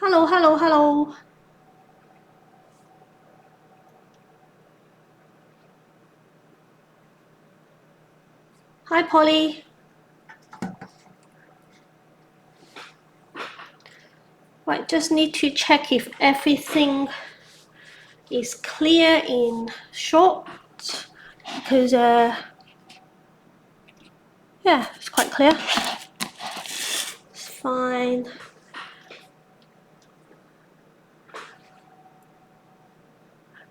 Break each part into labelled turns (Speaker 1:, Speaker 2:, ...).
Speaker 1: Hello, hello, hello. Hi, Polly. Right, just need to check if everything is clear in short, because yeah, it's quite clear. It's fine.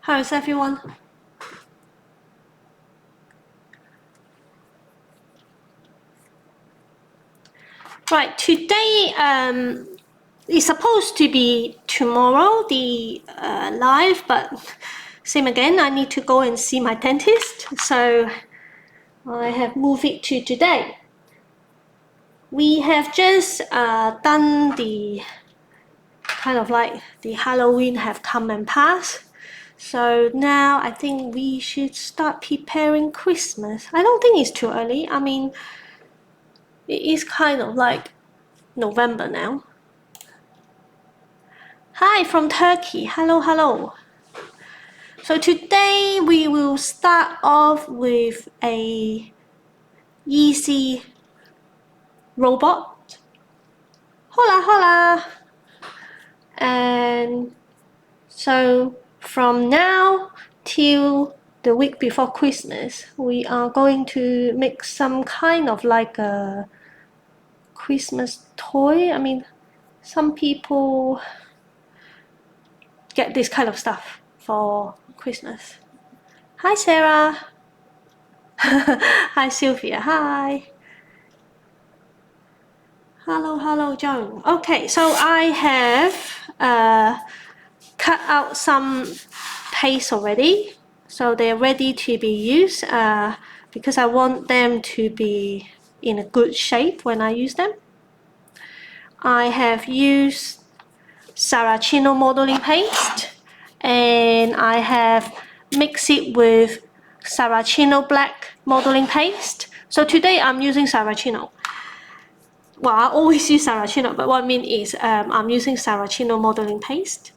Speaker 1: How is everyone? Right, today it's supposed to be tomorrow, the live, but same again, I need to go and see my dentist, so I have moved it to today. We have just done the kind of like the Halloween have come and passed. So now I think we should start preparing Christmas. I don't think it's too early. I mean, it is kind of like November now. Hi from Turkey. Hello, hello. So today we will start off with a easy robot. Hola, hola. And so from now till the week before Christmas, we are going to make some kind of like a Christmas toy. I mean, some people get this kind of stuff for Christmas. Hi, Sarah. Hi, Sylvia. Hi. Hello, hello, Joan. Okay, so I have cut out some paste already, so they're ready to be used because I want them to be in a good shape when I use them. I have used Saracino modeling paste, and I have mixed it with Saracino black modeling paste. So today I'm using Saracino. Well, I always use Saracino, but what I mean is I'm using Saracino modeling paste.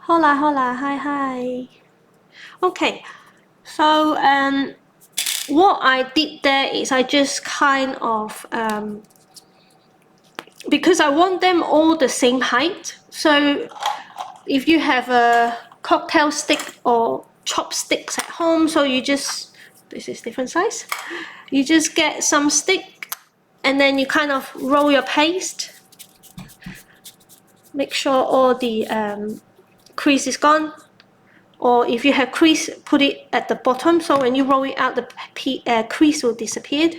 Speaker 1: Hola, hola, hi, hi. Okay, so what I did there is I just kind of, because I want them all the same height, so if you have a cocktail stick or chopsticks at home, so you just, this is different size, you just get some stick and then you kind of roll your paste, make sure all the crease is gone, or if you have crease, put it at the bottom, so when you roll it out, the crease will disappear.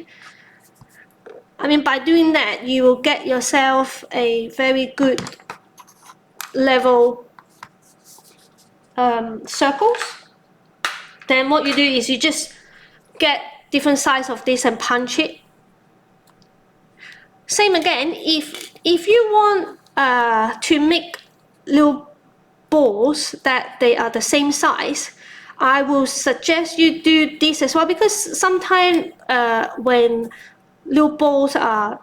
Speaker 1: I mean, by doing that, you will get yourself a very good level circles. Then what you do is you just get different size of this and punch it. Same again, if you want to make little balls that they are the same size, I will suggest you do this as well, because sometimes when little balls are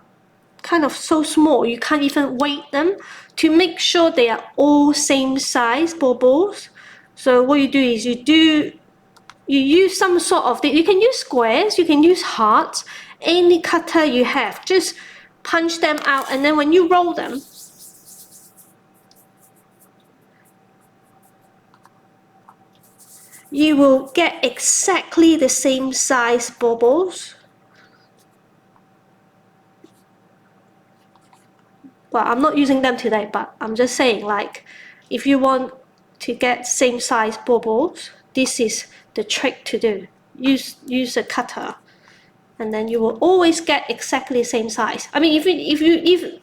Speaker 1: kind of so small, you can't even weight them. To make sure they are all same size balls, so what you do is you use some sort of, you can use squares, you can use hearts, any cutter you have, just punch them out, and then when you roll them, you will get exactly the same size bubbles. Well, I'm not using them today, but I'm just saying, like, if you want to get same size bubbles, this is the trick to do. Use a cutter, and then you will always get exactly the same size. I mean, if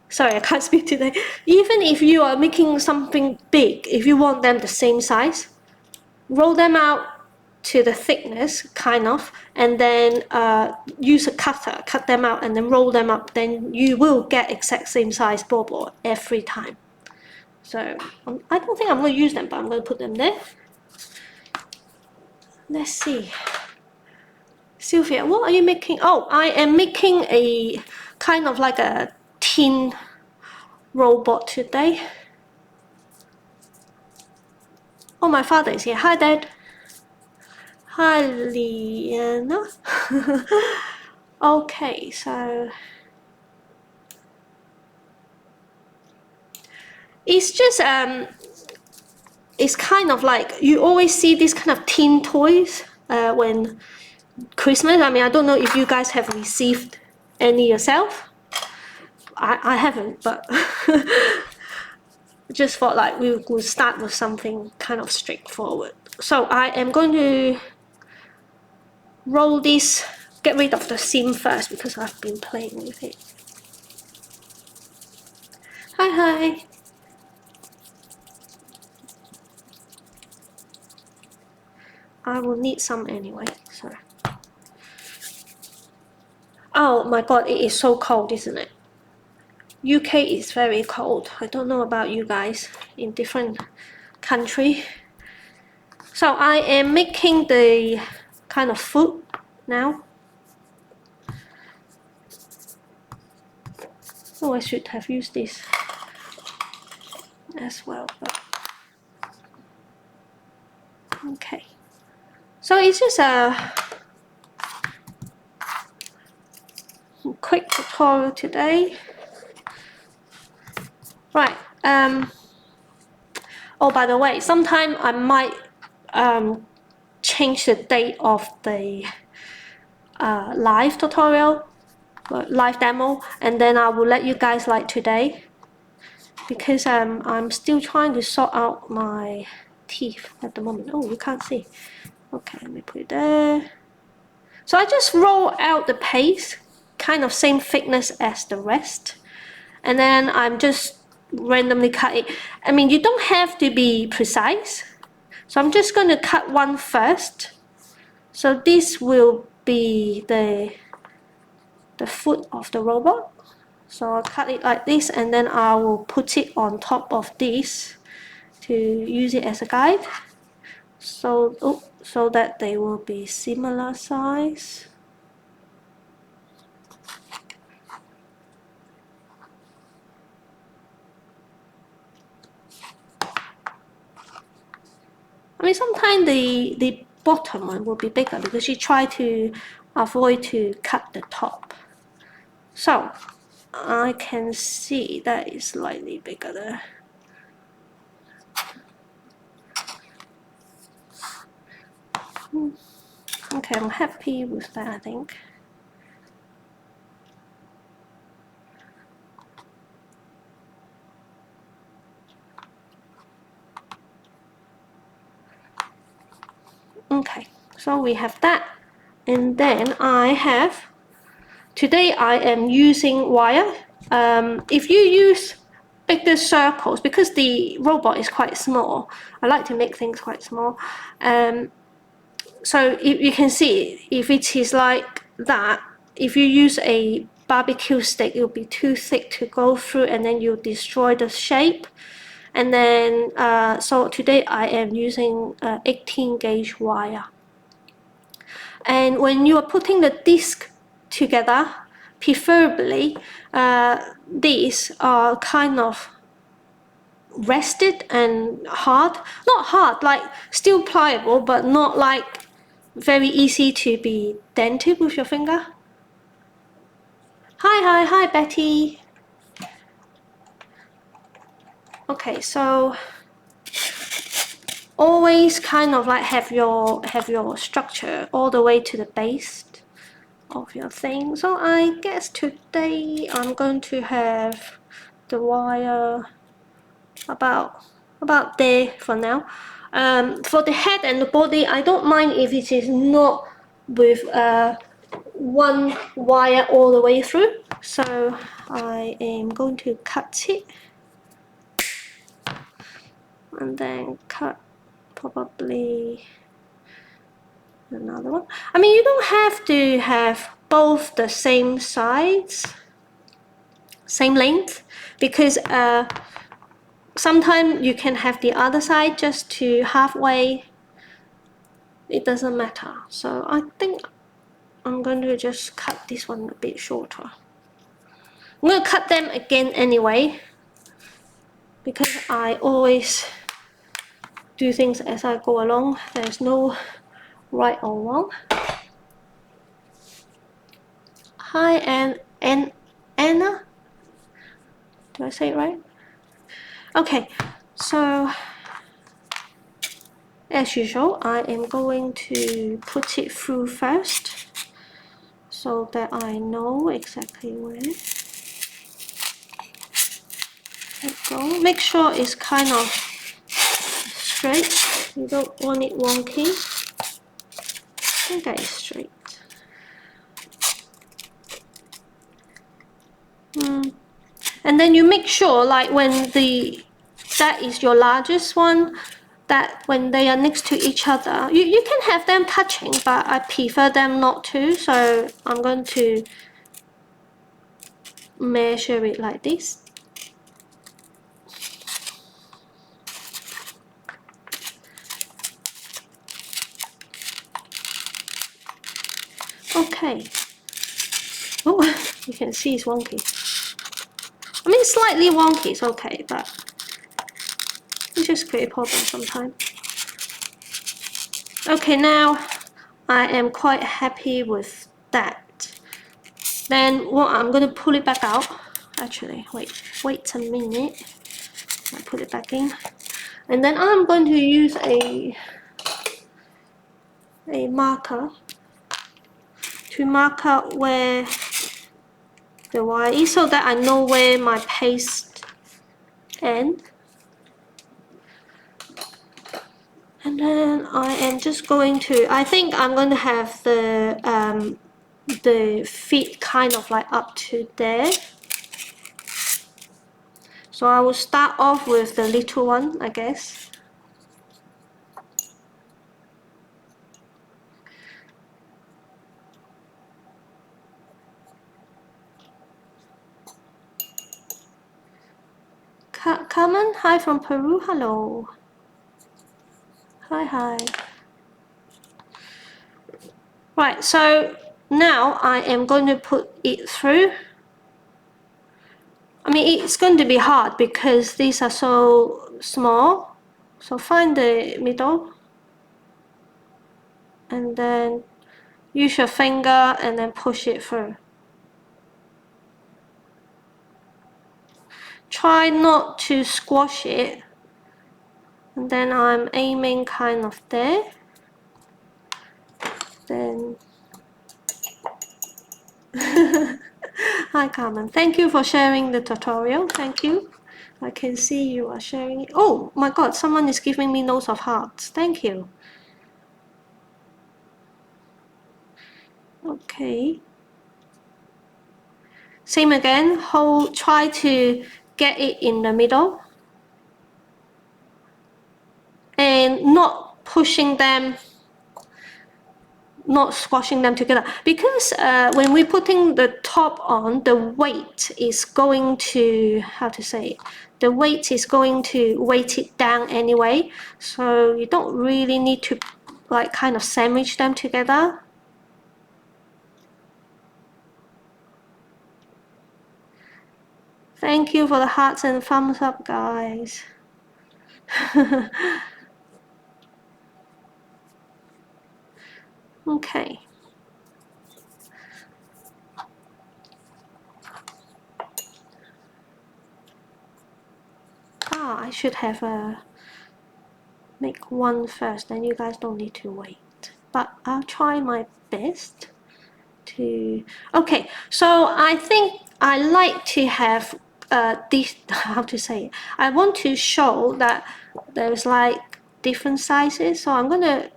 Speaker 1: sorry, I can't speak today. Even if you are making something big, if you want them the same size, roll them out to the thickness, kind of, and then use a cutter, cut them out, and then roll them up. Then you will get exact same size ball every time. So I don't think I'm going to use them, but I'm going to put them there. Let's see. Sylvia, what are you making? Oh, I am making a kind of like a tin robot today. Oh, my father is here. Hi, Dad. Hi, Liana. Okay, so it's just it's kind of like you always see these kind of tin toys when Christmas. I mean, I don't know if you guys have received any yourself. I haven't, but just thought like we would start with something kind of straightforward. So I am going to roll this, get rid of the seam first because I've been playing with it. Hi, hi. I will need some anyway, so. Oh my god, it is so cold, isn't it? UK is very cold. I don't know about you guys in different country. So I am making the kind of food now. Oh, I should have used this as well, but okay. So it's just a quick tutorial today. Right. Oh, by the way, sometime I might change the date of the live tutorial, live demo, and then I will let you guys like today, because I'm still trying to sort out my teeth at the moment. Oh, you can't see. Okay, let me put it there. So I just roll out the paste, kind of same thickness as the rest, and then I'm just randomly cut it. I mean, you don't have to be precise, so I'm just going to cut one first. So this will be the foot of the robot. So I'll cut it like this, and then I will put it on top of this to use it as a guide. So, so that they will be similar size. I mean, sometimes the bottom one will be bigger because you try to avoid to cut the top. So I can see that is slightly bigger there. Okay, I'm happy with that, I think. Okay, so we have that, and then today I am using wire. If you use bigger circles, because the robot is quite small, I like to make things quite small. So you can see, if it is like that, if you use a barbecue stick, it will be too thick to go through, and then you destroy the shape. And then, so today I am using 18 gauge wire. And when you are putting the disc together, preferably these are kind of rested and hard. Not hard, like still pliable, but not like very easy to be dented with your finger. Hi, Betty. Okay, so always kind of like have your structure all the way to the base of your thing. So I guess today I'm going to have the wire about there for now. For the head and the body, I don't mind if it is not with one wire all the way through. So I am going to cut it and then cut probably Another one. I mean, you don't have to have both the same sides, same length, because sometimes you can have the other side just to halfway. It doesn't matter. So I think I'm going to just cut this one a bit shorter. I'm going to cut them again anyway, because I always do things as I go along. There's no right or wrong. Hi, and Anna. Do I say it right? Okay, so as usual, I am going to put it through first so that I know exactly where. There we go. Make sure it's kind of straight. You don't want it wonky. I think that is straight. And then you make sure, like when that is your largest one, that when they are next to each other, you can have them touching, but I prefer them not to, so I'm going to measure it like this. Okay. Oh, you can see it's wonky. I mean, slightly wonky is okay, but it just create a problem sometimes. Okay, now I am quite happy with that. Then what I'm going to pull it back out. Actually, wait a minute. I put it back in. And then I'm going to use a marker to mark out where the wire is so that I know where my paste ends. And then I am just going to, I think I'm going to have the feet kind of like up to there. So I will start off with the little one, I guess. Carmen, hi from Peru, hello. Hi. Right, so now I am going to put it through. I mean, it's going to be hard because these are so small. So find the middle and then use your finger and then push it through. Try not to squash it. And then I'm aiming kind of there. Then hi Carmen, thank you for sharing the tutorial. Thank you. I can see you are sharing it. Oh my god, someone is giving me loads of hearts. Thank you. Okay. Same again, try to get it in the middle. And not pushing them, not squashing them together, because when we're putting the top on, the weight is going to, how to say it, the weight is going to weight it down anyway, so you don't really need to like kind of sandwich them together. Thank you for the hearts and thumbs up, guys. Okay. I should have make one first, then you guys don't need to wait. But I'll try my best to. Okay, so I think I like to have this. How to say it? I want to show that there's like different sizes, so I'm gonna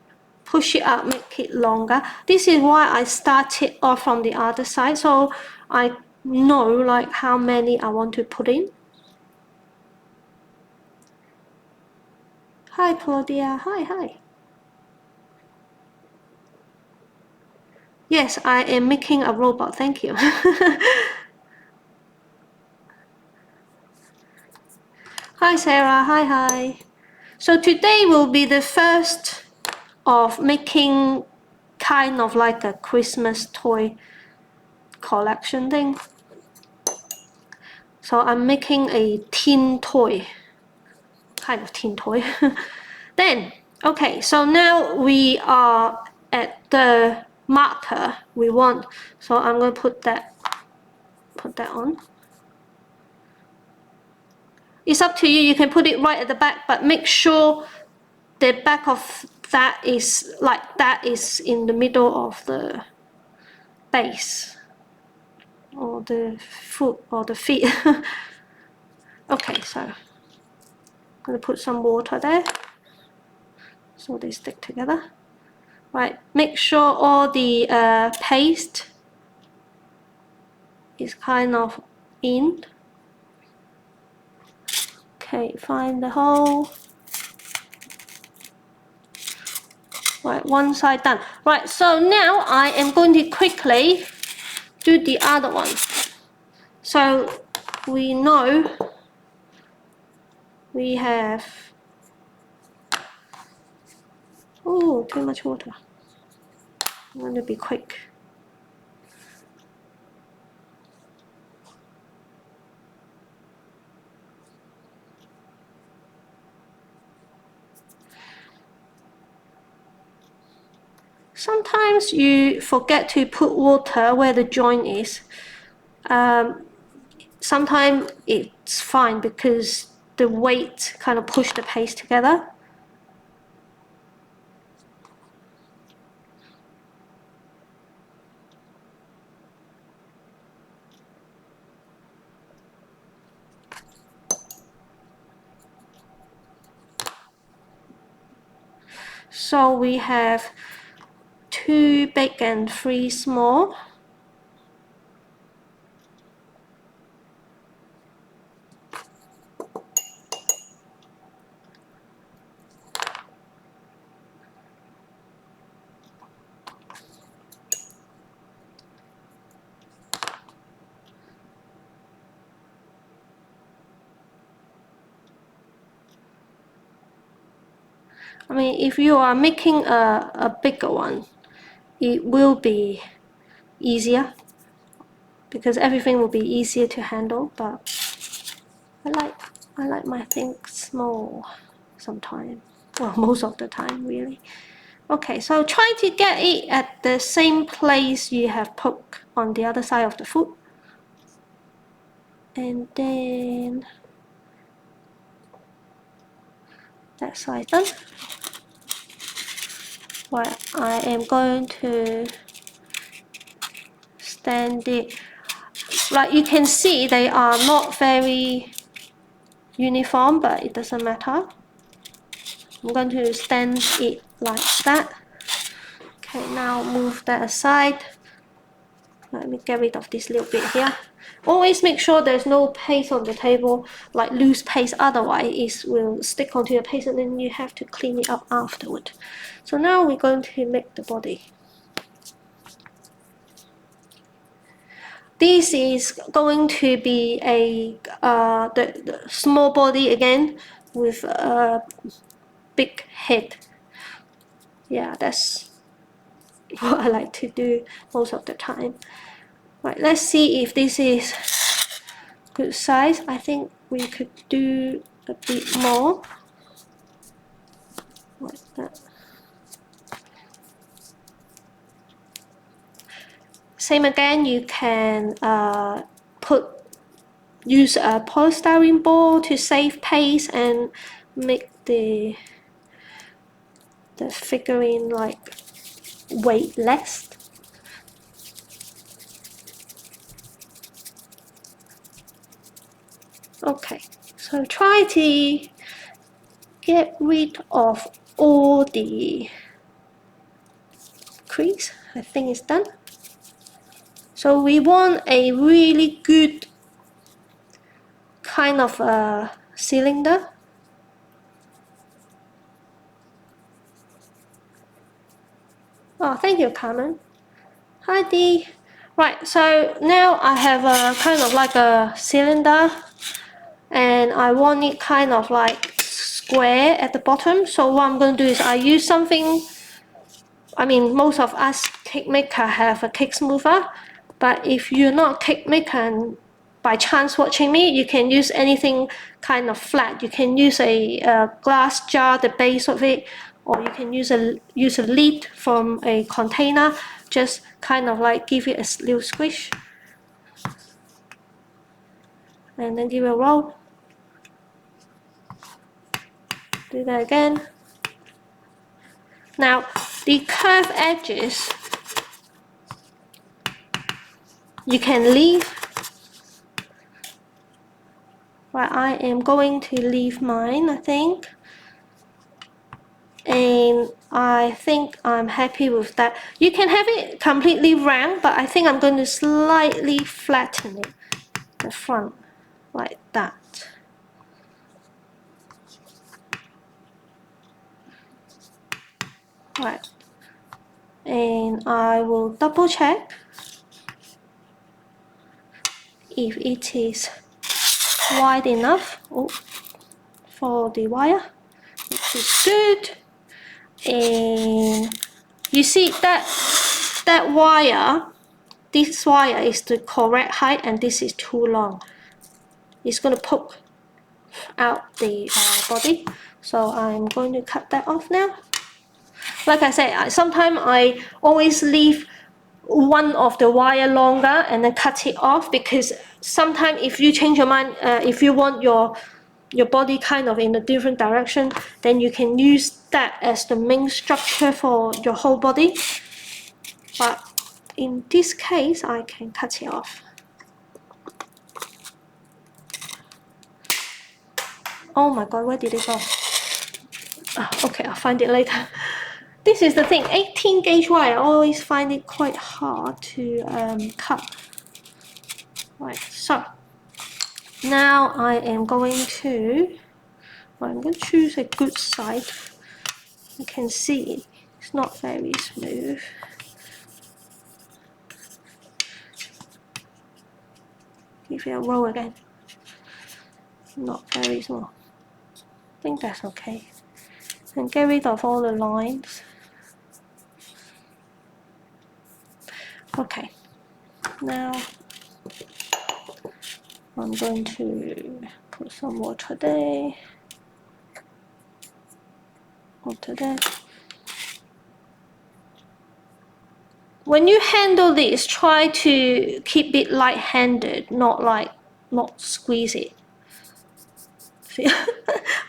Speaker 1: push it up, make it longer. This is why I started off from the other side, so I know like how many I want to put in. Hi Claudia, hi. Yes, I am making a robot, thank you. Hi Sarah, hi. So today will be the first of making kind of like a Christmas toy collection thing. So I'm making a tin toy, kind of tin toy. Then, okay, so now we are at the marker we want. So I'm going to put that on. It's up to you, you can put it right at the back, but make sure the back of that is in the middle of the base or the foot or the feet. Okay, so I'm going to put some water there so they stick together. Right, make sure all the paste is kind of in. Okay, find the hole. Right, one side done. Right, so now I am going to quickly do the other one. So we know we have, oh, too much water. I'm going to be quick. Sometimes you forget to put water where the joint is. Sometimes it's fine because the weight kind of push the paste together. So we have 2 big and 3 small. I mean, if you are making a bigger one, it will be easier because everything will be easier to handle, but I like my things small sometimes. Well, most of the time, really. Okay, so try to get it at the same place you have put on the other side of the foot. And then that side done. Well, I am going to stand it. Like you can see, they are not very uniform, but it doesn't matter. I'm going to stand it like that. Okay, now move that aside. Let me get rid of this little bit here. Always make sure there's no paste on the table, like loose paste, otherwise it will stick onto your paste and then you have to clean it up afterward. So now we're going to make the body. This is going to be a the small body again with a big head. Yeah, that's what I like to do most of the time. Right, let's see if this is good size. I think we could do a bit more like that. Same again, you can use a polystyrene ball to save paste and make the figurine like weightless. Okay, so try to get rid of all the crease. I think it's done. So we want a really good kind of a cylinder. Oh, thank you, Carmen. Hi Dee. Right, so now I have a kind of like a cylinder, and I want it kind of like square at the bottom. So what I'm going to do is I use something, I mean most of us cake maker have a cake smoother, but if you're not a cake maker and by chance watching me, you can use anything kind of flat. You can use a glass jar, the base of it, or you can use a lid from a container. Just kind of like give it a little squish, and then give it a roll. Do that again. Now the curved edges you can leave. Well, I am going to leave mine, I think. And I think I'm happy with that. You can have it completely round, but I think I'm going to slightly flatten it, the front, like that. Right. And I will double check if it is wide enough for the wire, which is good. And you see that wire, this wire is the correct height, and this is too long. It's going to poke out the body, so I'm going to cut that off now. Like I said, sometimes I always leave one of the wire longer and then cut it off, because sometimes if you change your mind, if you want your body kind of in a different direction, then you can use that as the main structure for your whole body. But in this case, I can cut it off. Oh my god, where did it go? Okay, I'll find it later. This is the thing, 18 gauge wire, I always find it quite hard to cut. Right, so now I'm going to choose a good side. You can see it's not very smooth. Give it a roll again. Not very small. I think that's okay. And get rid of all the lines. Okay, now I'm going to put some water there. Water there. When you handle this, try to keep it light-handed, not squeeze it. See,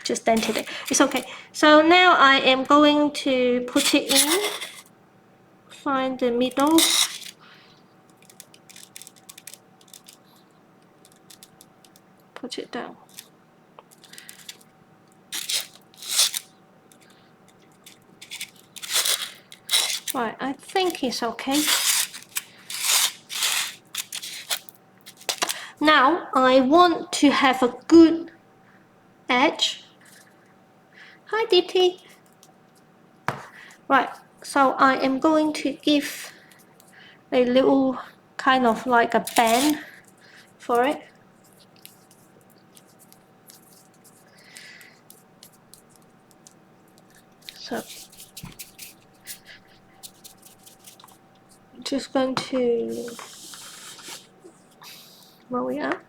Speaker 1: just dented it. It's okay. So now I am going to put it in. Find the middle. Put it down. Right, I think it's okay. Now I want to have a good edge. Hi Deepti. Right, so I am going to give a little kind of like a bend for it. So just going to roll it up.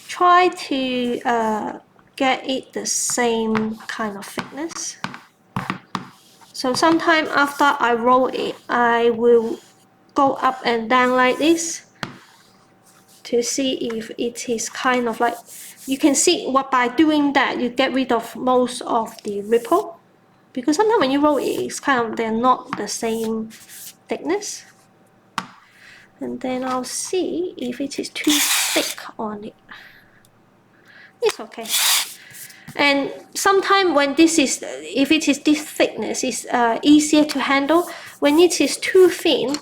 Speaker 1: Try to get it the same kind of thickness. So sometime after I roll it, I will go up and down like this to see if it is kind of like, you can see what by doing that you get rid of most of the ripple, because sometimes when you roll it, it's kind of, they're not the same thickness. And then I'll see if it is too thick on it. It's okay. And sometimes when this is, if it is this thickness, it's easier to handle. When it is too thin,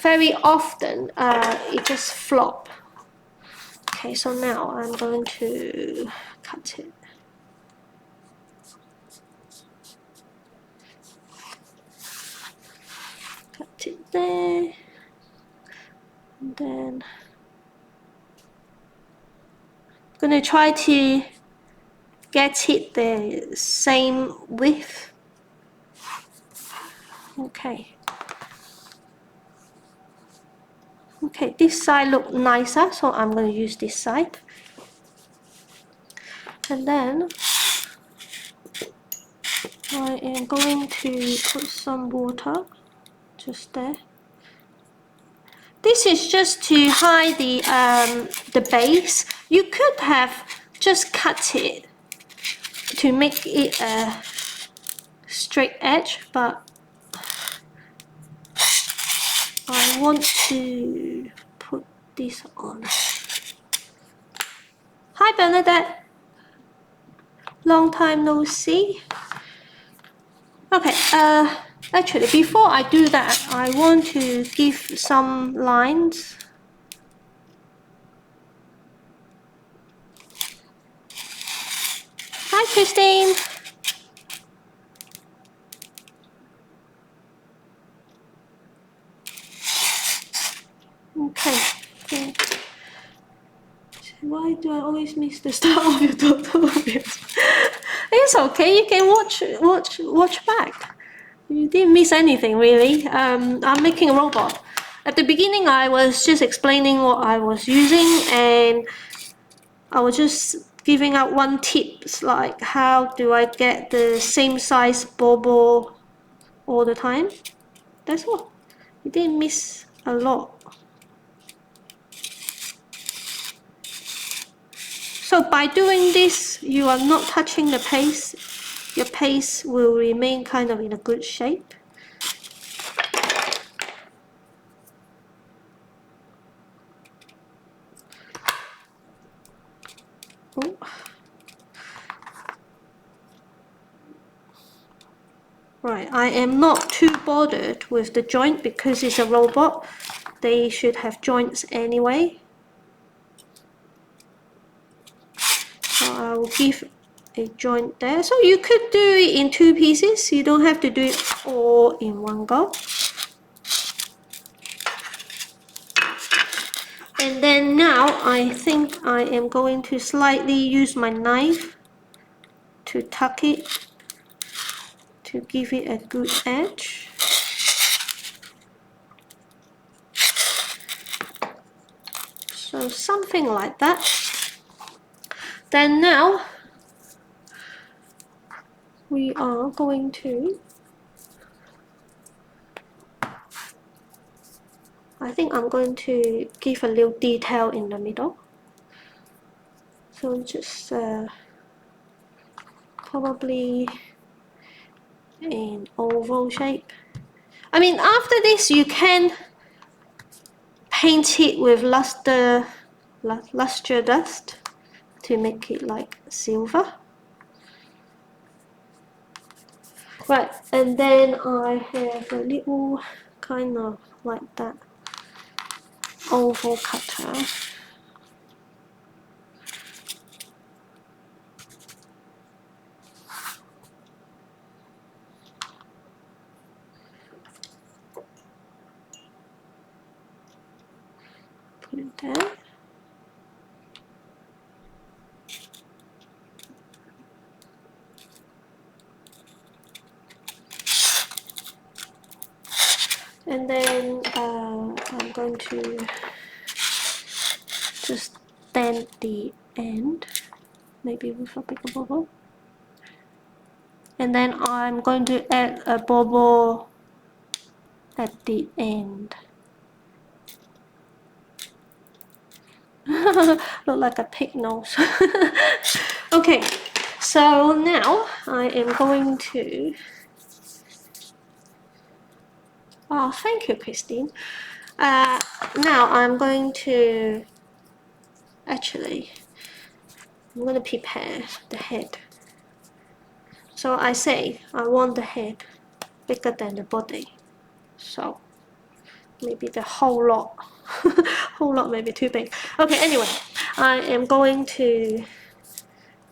Speaker 1: very often it just flop. Okay, so now I'm going to cut it. Cut it there. And then I'm gonna try to get it the same width. Okay. Okay, this side look nicer, so I'm going to use this side. And then I am going to put some water just there. This is just to hide the base. You could have just cut it to make it a straight edge, but I want to put this on. Hi Bernadette, long time no see. Okay, actually before I do that, I want to give some lines. Hi Christine. Okay. Why do I always miss the start of your tutorials? It's okay, you can watch back. You didn't miss anything really. I'm making a robot. At the beginning I was just explaining what I was using, and I was just giving out one tips, like how do I get the same size bauble all the time. That's all. You didn't miss a lot. So by doing this, you are not touching the paste. Your paste will remain kind of in a good shape. Oh. Right, I am not too bothered with the joint because it's a robot. They should have joints anyway. So I will give a joint there. So you could do it in two pieces. You don't have to do it all in one go. And then now I think I am going to slightly use my knife to tuck it to give it a good edge. So something like that. Then now we are going to, I think I'm going to give a little detail in the middle. So just probably an oval shape. I mean, after this you can paint it with luster dust to make it like silver. Right, and then I have a little kind of like that oval cutter. Put it there. And then I'm going to just dent the end, maybe with a bigger bubble. And then I'm going to add a bubble at the end. Look like a pig nose. Okay, so now I am going to, oh thank you Christine. Now I'm going to, actually I'm going to prepare the head. So I say I want the head bigger than the body. So maybe the whole lot. Whole lot may be too big. Okay, anyway, I am going to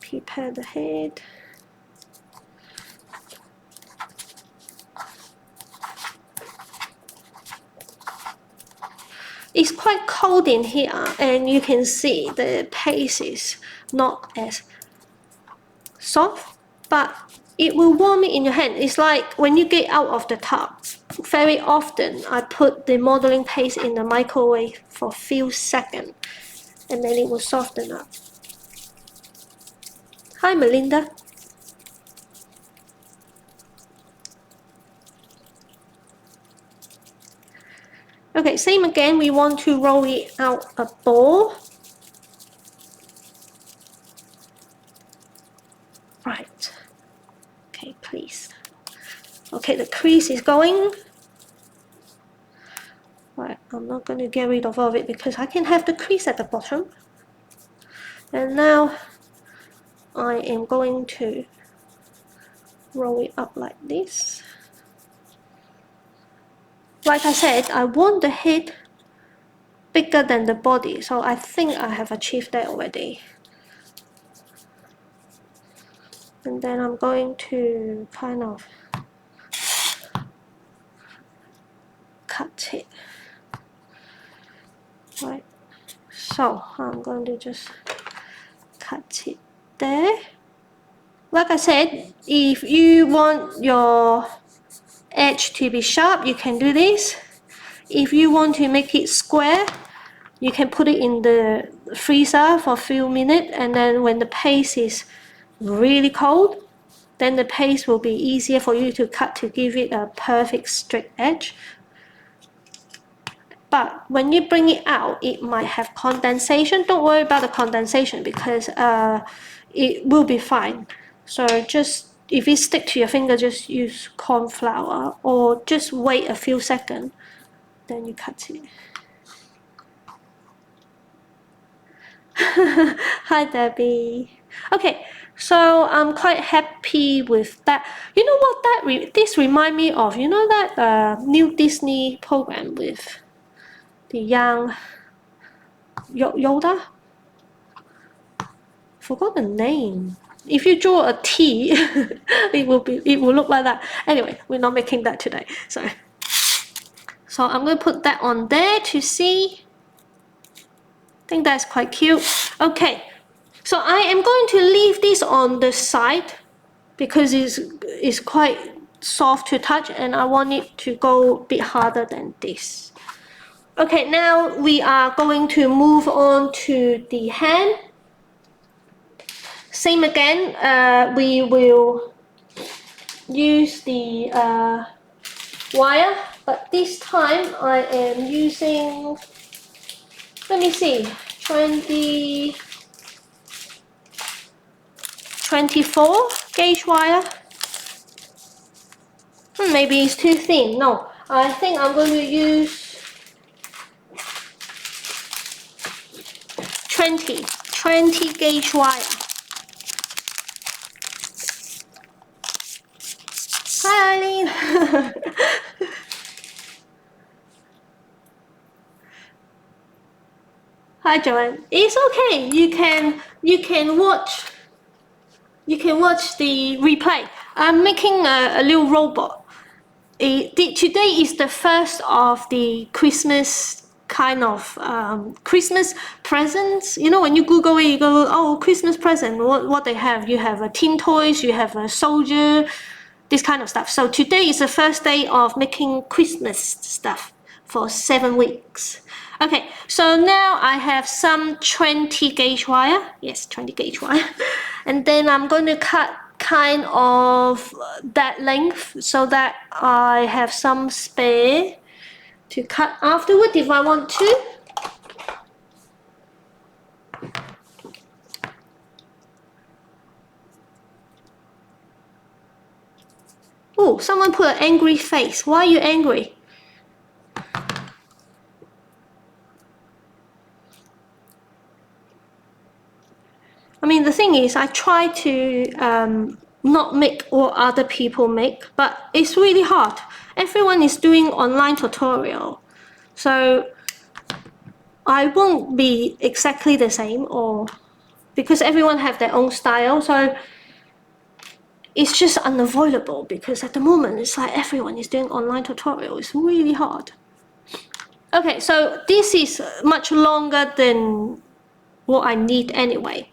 Speaker 1: prepare the head. It's quite cold in here, and you can see the paste is not as soft, but it will warm it in your hand. It's like when you get out of the tub. Very often, I put the modeling paste in the microwave for a few seconds, and then it will soften up. Hi, Melinda. Okay, same again. We want to roll it out a ball. Right. Okay, please. Okay, the crease is going. Right, I'm not going to get rid of all of it because I can have the crease at the bottom. And now I am going to roll it up like this. Like I said, I want the head bigger than the body, so I think I have achieved that already. And then I'm going to kind of cut it. Right, so I'm going to just cut it there. Like I said, if you want your edge to be sharp, you can do this. If you want to make it square, you can put it in the freezer for a few minutes, and then when the paste is really cold, then the paste will be easier for you to cut to give it a perfect straight edge. But when you bring it out, it might have condensation. Don't worry about the condensation because it will be fine. So just, if it stick to your finger, just use corn flour or just wait a few seconds, then you cut it. Hi, Debbie. Okay, so I'm quite happy with that. You know what this remind me of? You know that new Disney program with the young Yoda? Forgot the name. If you draw a T, it will look like that. Anyway, we're not making that today. So I'm going to put that on there to see. I think that's quite cute. Okay, so I am going to leave this on the side because it's quite soft to touch, and I want it to go a bit harder than this. Okay, now we are going to move on to the hand. Same again, we will use the wire, but this time I am using, let me see, 24 gauge wire. Maybe it's too thin. No, I think I'm going to use 20 gauge wire. Hi, Eileen. Hi, Joanne. It's okay. You can watch the replay. I'm making a little robot. Today is the first of the Christmas kind of Christmas presents. You know, when you Google it, you go, oh, Christmas present. What they have? You have a teen toys. You have a soldier. This kind of stuff. So today is the first day of making Christmas stuff for 7 weeks. Okay, so now I have some 20 gauge wire. Yes, 20 gauge wire. And then I'm going to cut kind of that length so that I have some spare to cut afterward if I want to. Oh, someone put an angry face. Why are you angry? I mean, the thing is, I try to not make what other people make, but it's really hard. Everyone is doing online tutorial, so I won't be exactly the same, or because everyone have their own style, so it's just unavoidable, because at the moment it's like everyone is doing online tutorial. It's really hard. Okay, so this is much longer than what I need anyway.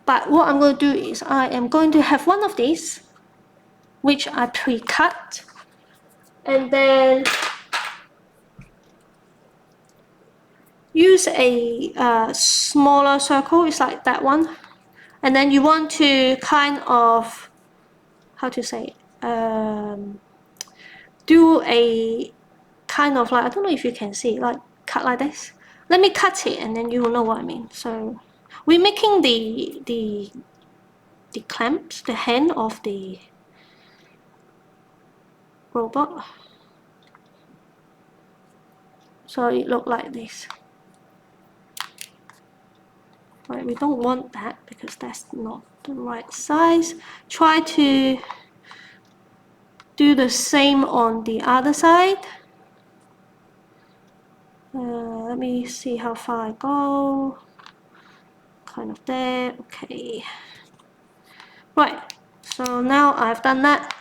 Speaker 1: But what I'm going to do is I am going to have one of these, which I pre-cut, and then use a smaller circle. It's like that one, and then you want to kind of, how to say, do a kind of like, I don't know if you can see, like cut like this. Let me cut it and then you will know what I mean. So we're making the clamps, the hand of the robot. So it look like this. Right, we don't want that because that's not the right size. Try to do the same on the other side. Let me see how far I go. Kind of there, okay. Right, so now I've done that.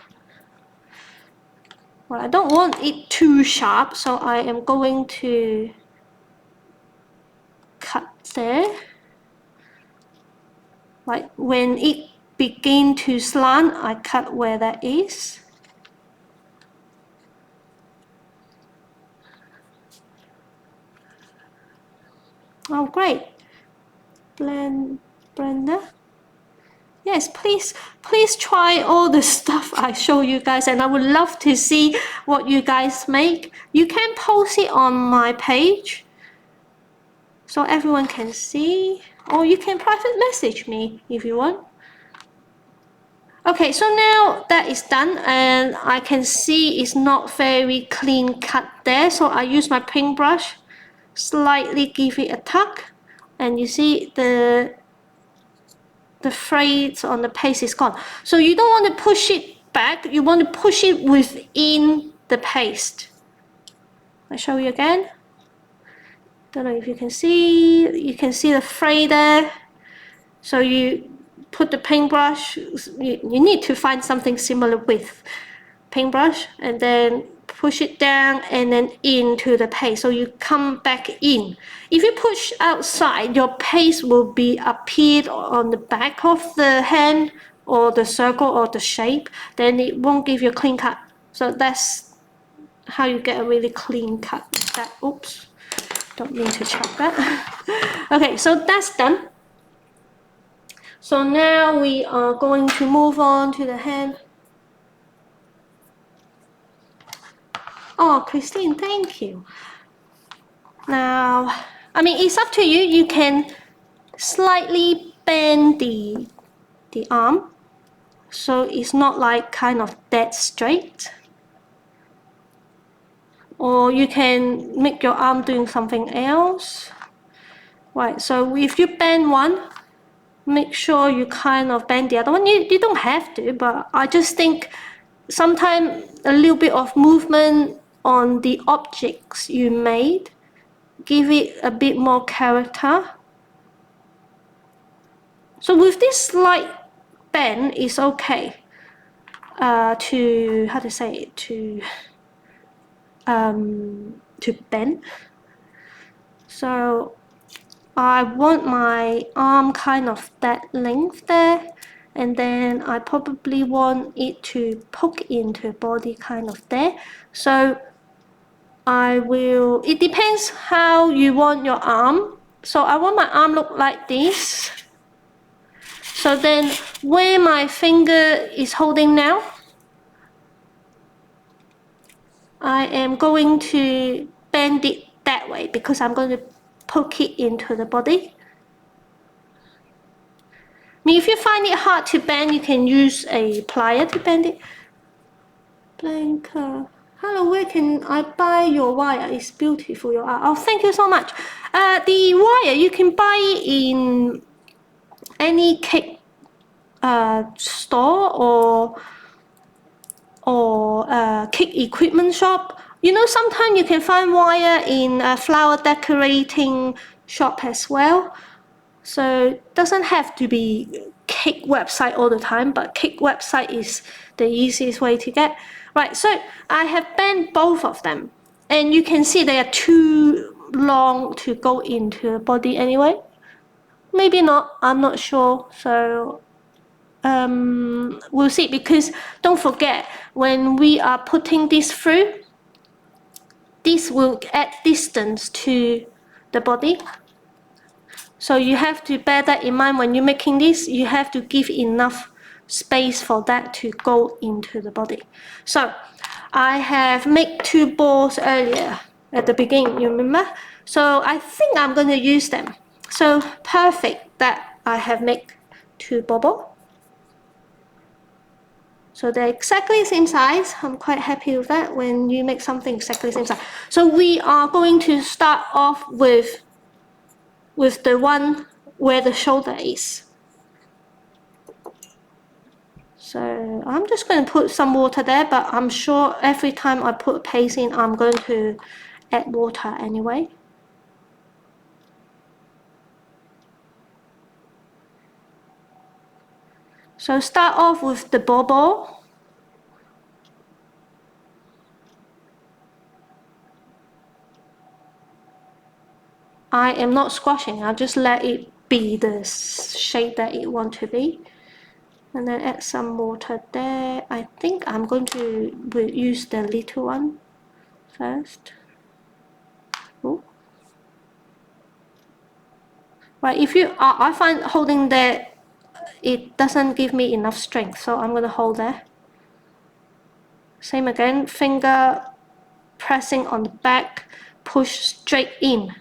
Speaker 1: Well, I don't want it too sharp, so I am going to cut there. Like when it begin to slant, I cut where that is. Oh, great. Blender. Yes, please try all the stuff I show you guys, and I would love to see what you guys make. You can post it on my page so everyone can see, or you can private message me if you want. Okay, so now that is done, and I can see it's not very clean cut there, so I use my paintbrush, slightly give it a tuck, and you see the frayed on the paste is gone. So you don't want to push it back, you want to push it within the paste. I'll show you again. Don't know if you can see the fray there. So you put the paintbrush, you need to find something similar with paintbrush, and then push it down and then into the paste, so you come back in. If you push outside, your paste will be appeared on the back of the hand or the circle or the shape, then it won't give you a clean cut. So that's how you get a really clean cut. That, oops, don't mean to chop that. Okay, so that's done. So now we are going to move on to the hand. Oh, Christine, thank you. Now, I mean, it's up to you. You can slightly bend the arm, so it's not like kind of dead straight. Or you can make your arm doing something else. Right, so if you bend one, make sure you kind of bend the other one. You don't have to, but I just think sometimes a little bit of movement on the objects you made, give it a bit more character. So with this slight bend, it's okay to, how to say it, to bend. So I want my arm kind of that length there, and then I probably want it to poke into the body kind of there. So I will, it depends how you want your arm. So I want my arm look like this. So then where my finger is holding now, I am going to bend it that way because I'm going to poke it into the body. I mean, if you find it hard to bend, you can use a plier to bend it. Blanca, hello, where can I buy your wire? It's beautiful, your art. Oh, thank you so much. The wire, you can buy it in any cake store or cake equipment shop, you know, sometimes you can find wire in a flower decorating shop as well. So it doesn't have to be cake website all the time, but cake website is the easiest way to get. Right, so I have bent both of them, and you can see they are too long to go into the body anyway. Maybe not, I'm not sure. So we'll see, because don't forget, when we are putting this through, this will add distance to the body. So you have to bear that in mind when you're making this. You have to give enough space for that to go into the body. So I have made 2 balls earlier at the beginning, you remember? So I think I'm going to use them. So perfect that I have made 2 bubbles. So they're exactly the same size. I'm quite happy with that when you make something exactly the same size. So we are going to start off with the one where the shoulder is. So I'm just going to put some water there, but I'm sure every time I put paste in, I'm going to add water anyway. So start off with the bubble. I am not squashing, I'll just let it be the shape that it wants to be. And then add some water there. I think I'm going to use the little one first. Ooh. Right, if you I find holding there, it doesn't give me enough strength, so I'm going to hold there. Same again, finger pressing on the back, push straight in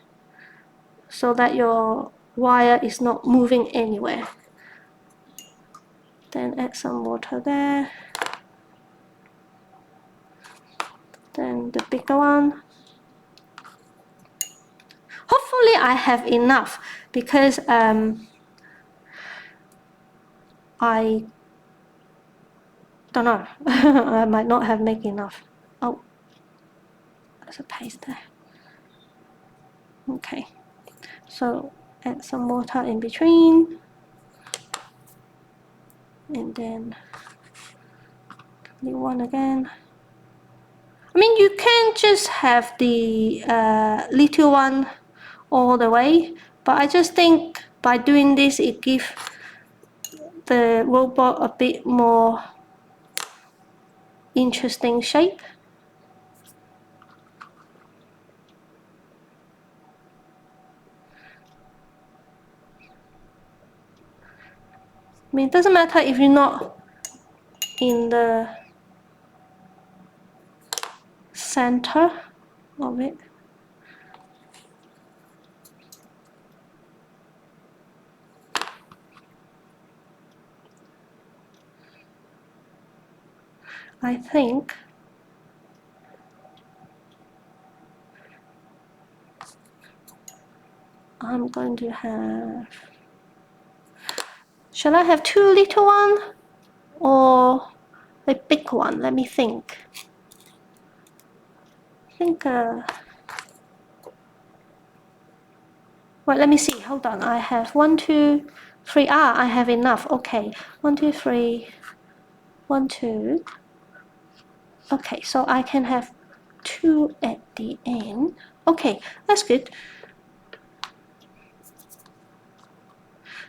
Speaker 1: so that your wire is not moving anywhere. Then add some water there. Then the bigger one. Hopefully I have enough, because I don't know. I might not have made enough. Oh, there's a paste there. Okay, so add some water in between, and then the one again. I mean, you can just have the little one all the way, but I just think by doing this, it gives the robot a bit more interesting shape. I mean, it doesn't matter if you're not in the center of it. I think I'm going to have... Shall I have 2 little ones or a big one? Let me think. Well, let me see. Hold on. I have 1, 2, 3. I have enough. Okay. 1, 2, 3. 1, 2. Okay, so I can have 2 at the end. Okay, that's good.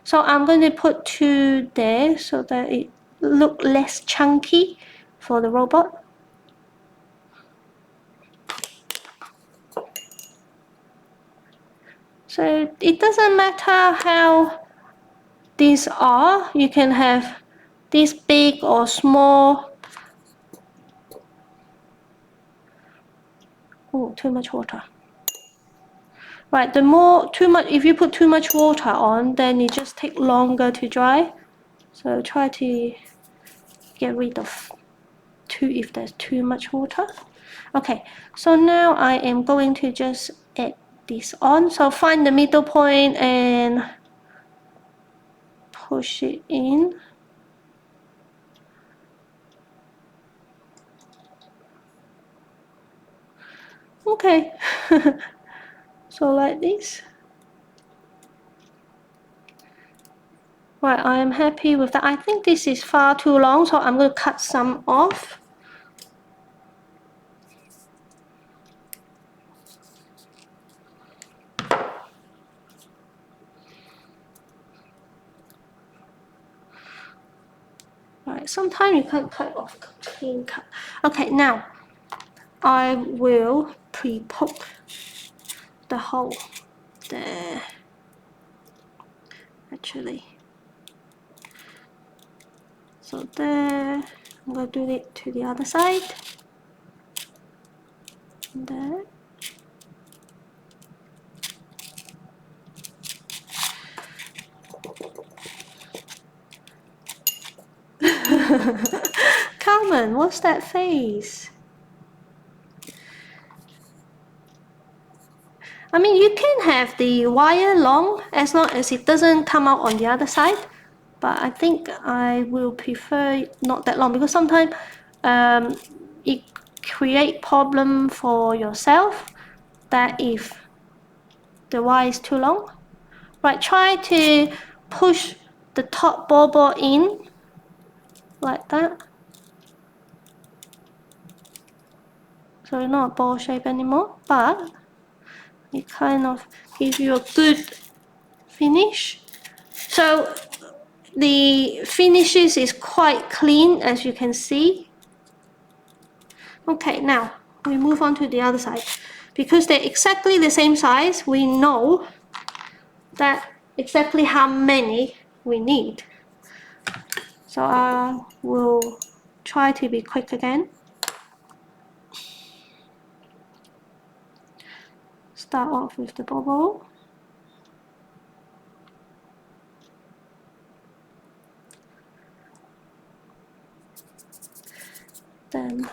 Speaker 1: So I'm going to put 2 there so that it looks less chunky for the robot. So it doesn't matter how these are. You can have this big or small. Oh, too much water. Right, if you put too much water on, then it just takes longer to dry. So try to get rid of if there's too much water. Okay, so now I am going to just add this on. So find the middle point and push it in. Okay, so like this. Right, I am happy with that. I think this is far too long, so I'm going to cut some off. Right, sometimes you can't cut off clean cut. Okay, now I will pre-poke the hole there. Actually, so there. I'm going to do it to the other side. There. Carmen, what's that face? I mean, you can have the wire long as long as it doesn't come out on the other side. But I think I will prefer not that long because sometimes it create problem for yourself that if the wire is too long. Right, try to push the top ball in like that. So it's not a ball shape anymore, but it kind of gives you a good finish. So the finishes is quite clean, as you can see. Okay, now we move on to the other side. Because they're exactly the same size, we know that exactly how many we need. So I will try to be quick again. Start off with the bubble. Then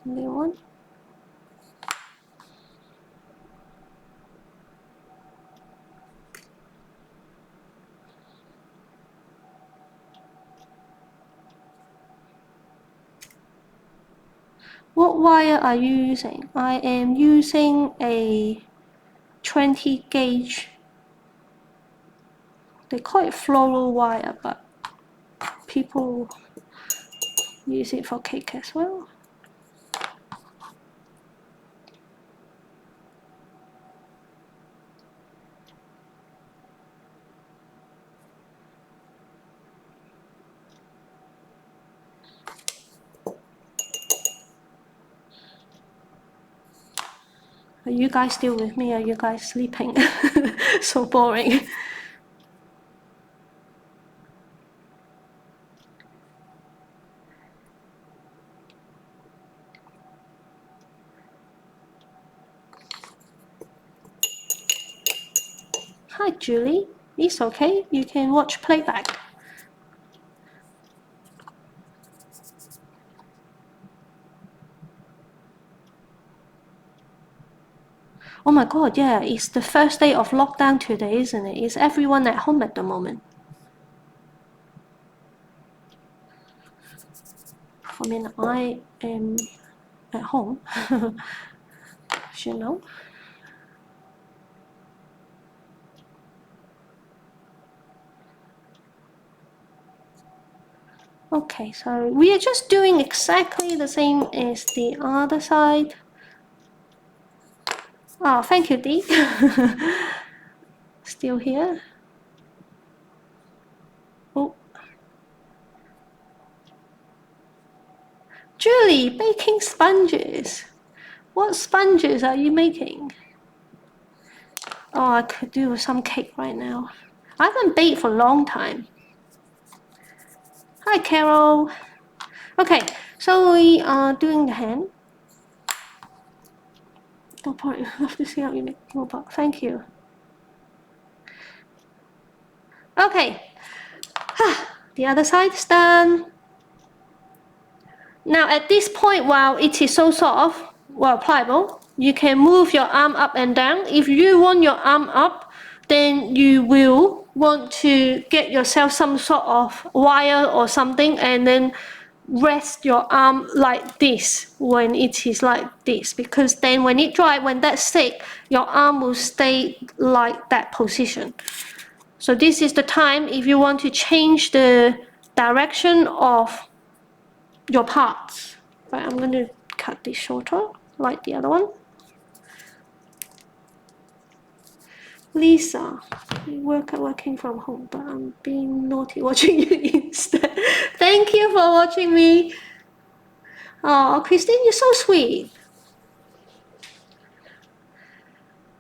Speaker 1: the other one. What wire are you using? I am using a 20 gauge. They call it floral wire, but people use it for cake as well. Are you guys still with me? Are you guys sleeping? So boring. Hi Julie, it's okay, you can watch playback. Oh my god, yeah, it's the first day of lockdown today, isn't it? Is everyone at home at the moment? I mean, I am at home, you know. Okay, so we are just doing exactly the same as the other side. Oh, thank you, Dee. Still here. Oh. Julie, baking sponges. What sponges are you making? Oh, I could do with some cake right now. I haven't baked for a long time. Hi, Carol. Okay, so we are doing the hand. Oh, boy, I love to see how you make robot. Thank you. Okay, the other side is done. Now at this point, while it is so soft, well, pliable, you can move your arm up and down. If you want your arm up, then you will want to get yourself some sort of wire or something and then rest your arm like this when it is like this, because then when it dry, when that's thick, your arm will stay like that position. So this is the time if you want to change the direction of your parts. Right, I'm going to cut this shorter like the other one. Lisa, working from home, but I'm being naughty watching you instead. Thank you for watching me. Oh, Christine, you're so sweet.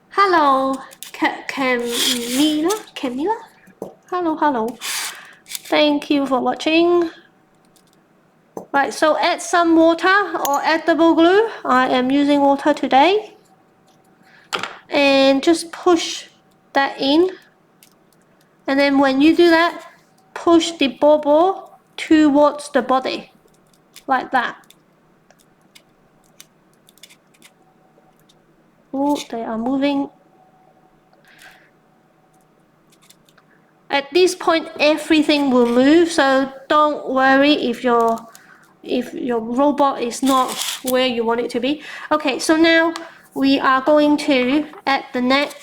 Speaker 1: Hello, Camila. Hello. Thank you for watching. Right, so add some water or edible glue. I am using water today. And just push that in. And then when you do that, push the ball towards the body, like that. Oh, they are moving. At this point, everything will move, so don't worry if your robot is not where you want it to be. Okay, so now we are going to add the neck.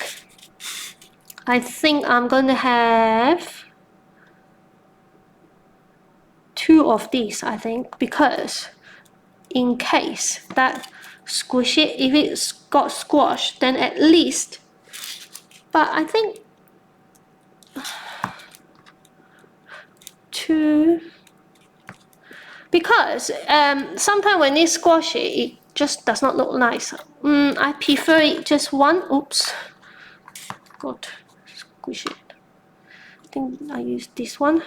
Speaker 1: I think I'm going to have 2 of these, I think, because in case that squish it, if it's got squashed, then at least, but I think 2, because sometimes when it's squashy, it just does not look nice. I prefer it just 1. Oops, got squish it. I think I use this one.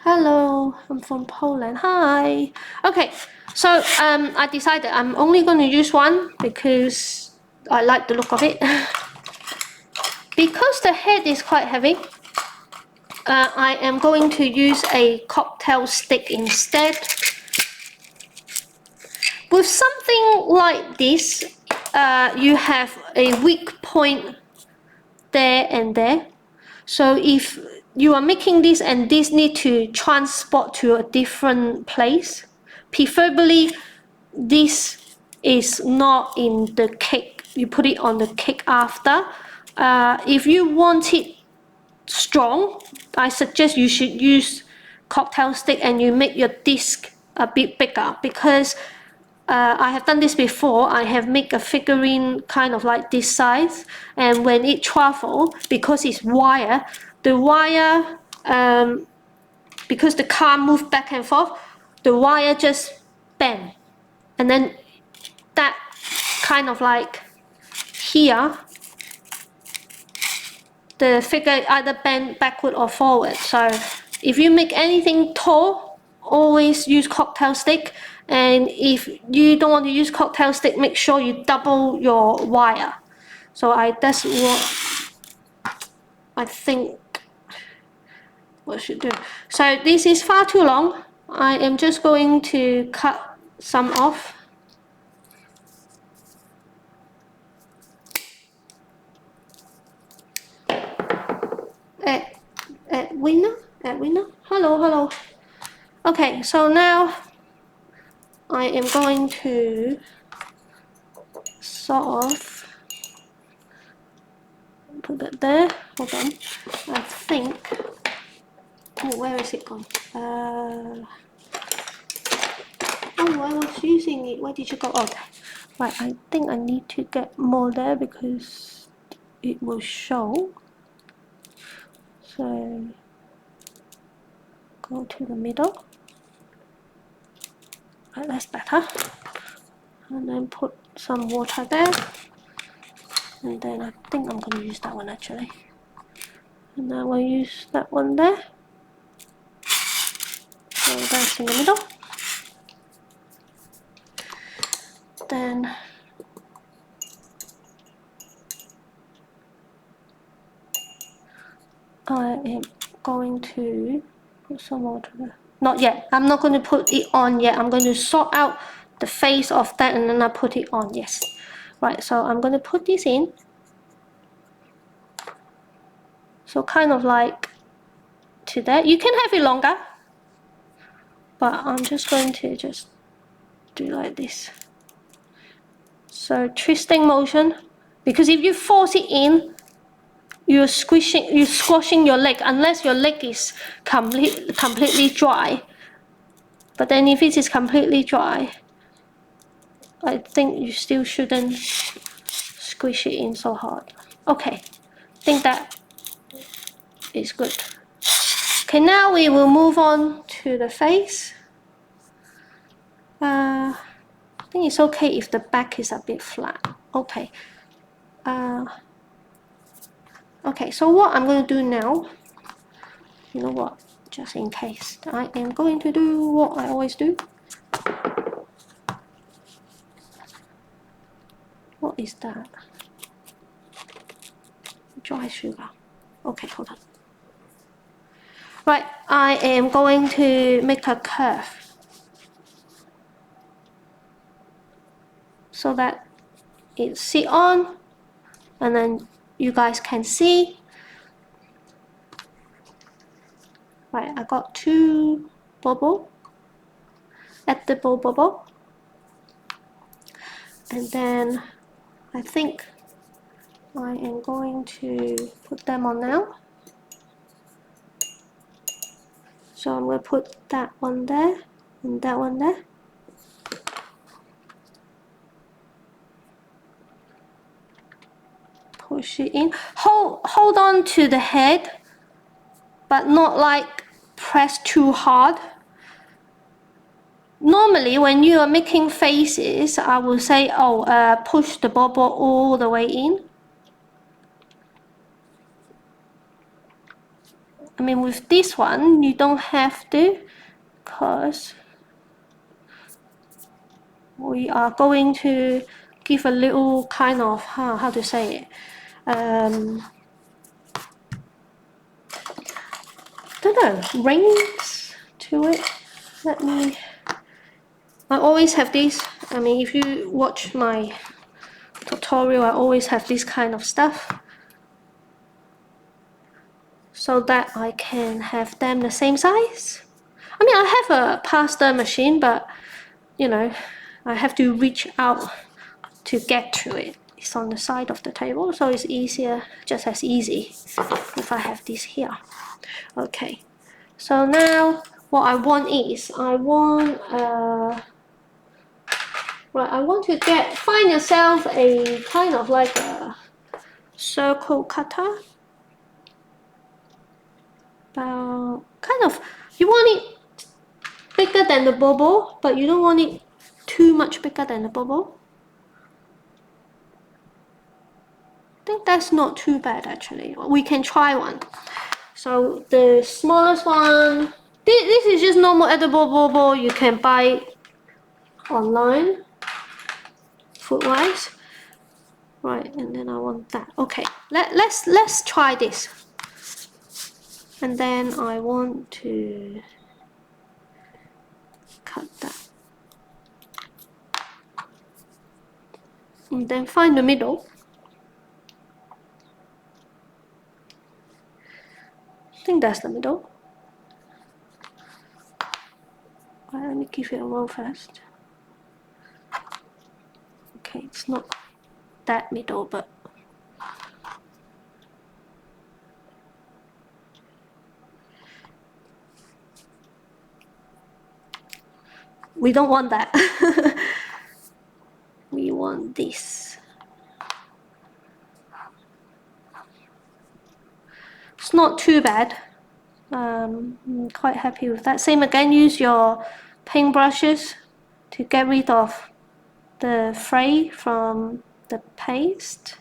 Speaker 1: Hello, I'm from Poland. Hi. Okay, so I decided I'm only going to use 1 because I like the look of it. Because the head is quite heavy, I am going to use a cocktail stick instead. With something like this, you have a weak point there and there. So if you are making this and this need to transport to a different place, preferably this is not in the cake. You put it on the cake after. If you want it strong, I suggest you should use cocktail stick and you make your disc a bit bigger, because I have done this before. I have made a figurine kind of like this size, and when it travel, because it's wire, the wire, because the car moves back and forth, the wire just bend, and then that kind of like here, the figure either bend backward or forward. So if you make anything tall, always use cocktail stick. And if you don't want to use cocktail stick, make sure you double your wire. So that's what I think we should do. So this is far too long. I am just going to cut some off. Edwina, hello. Okay, so now I am going to sort of put that there. Hold on. I think. Oh, where is it gone? Oh, I was using it. Where did you go? Okay. Right, I think I need to get more there because it will show. So go to the middle. Right, that's better. And then put some water there. And then I think I'm going to use that one actually. And now we'll use that one there. So that's in the middle. Then I am going to put some water there. Not yet. I'm not going to put it on yet. I'm going to sort out the face of that and then I put it on. Yes. Right, so I'm going to put this in. So kind of like to that. You can have it longer, but I'm just going to just do like this. So twisting motion, because if you force it in, you're squashing your leg, unless your leg is completely dry. But then if it is completely dry, I think you still shouldn't squish it in so hard. Okay, I think that is good. Okay, now we will move on to the face. I think it's okay if the back is a bit flat. Okay. Okay, so what I'm going to do now, you know what, just in case, I am going to do what I always do. What is that? Dry sugar. Okay, hold on. Right, I am going to make a curve so that it sit on, and then you guys can see. Right, I got two bubble, edible bubble, and then I think I am going to put them on now. So I'm going to put that one there and that one there. Push it in. Hold on to the head, but not like press too hard. Normally, when you are making faces, I will say, push the bubble all the way in. I mean, with this one, you don't have to, because we are going to give a little kind of, how to say it, don't know, rings to it. Let me, I always have this. I mean, if you watch my tutorial, I always have this kind of stuff so that I can have them the same size. I mean, I have a pasta machine, but you know, I have to reach out to get to it. It's on the side of the table, so it's easier, just as easy if I have this here. Okay, so now what I want is, I want to find yourself a kind of like a circle cutter. Kind of, you want it bigger than the bubble, but you don't want it too much bigger than the bubble. I think that's not too bad actually. We can try one. So the smallest one, this is just normal edible bubble. You can buy online, food-wise. Right, and then I want that. Okay, let's try this. And then I want to cut that. And then find the middle. I think that's the middle. Right, let me give it a roll first. Okay, it's not that middle, but we don't want that. We want this. It's not too bad. I'm quite happy with that. Same again, use your paint brushes to get rid of the fray from the paste.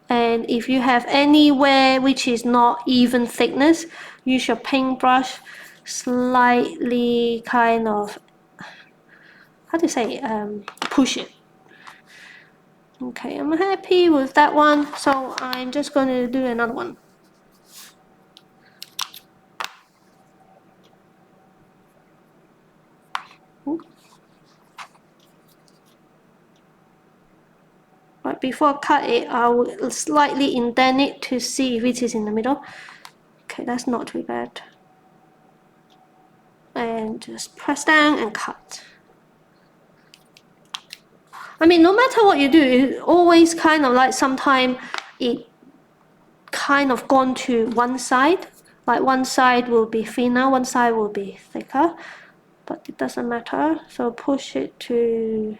Speaker 1: And if you have anywhere which is not even thickness, use your paintbrush slightly kind of, how to say, push it. Okay, I'm happy with that one, so I'm just going to do another one. Right, before I cut it, I will slightly indent it to see if it is in the middle. Okay, that's not too bad. And just press down and cut. I mean, no matter what you do, it always kind of like sometimes it kind of gone to one side. Like one side will be thinner, one side will be thicker, but it doesn't matter. So push it to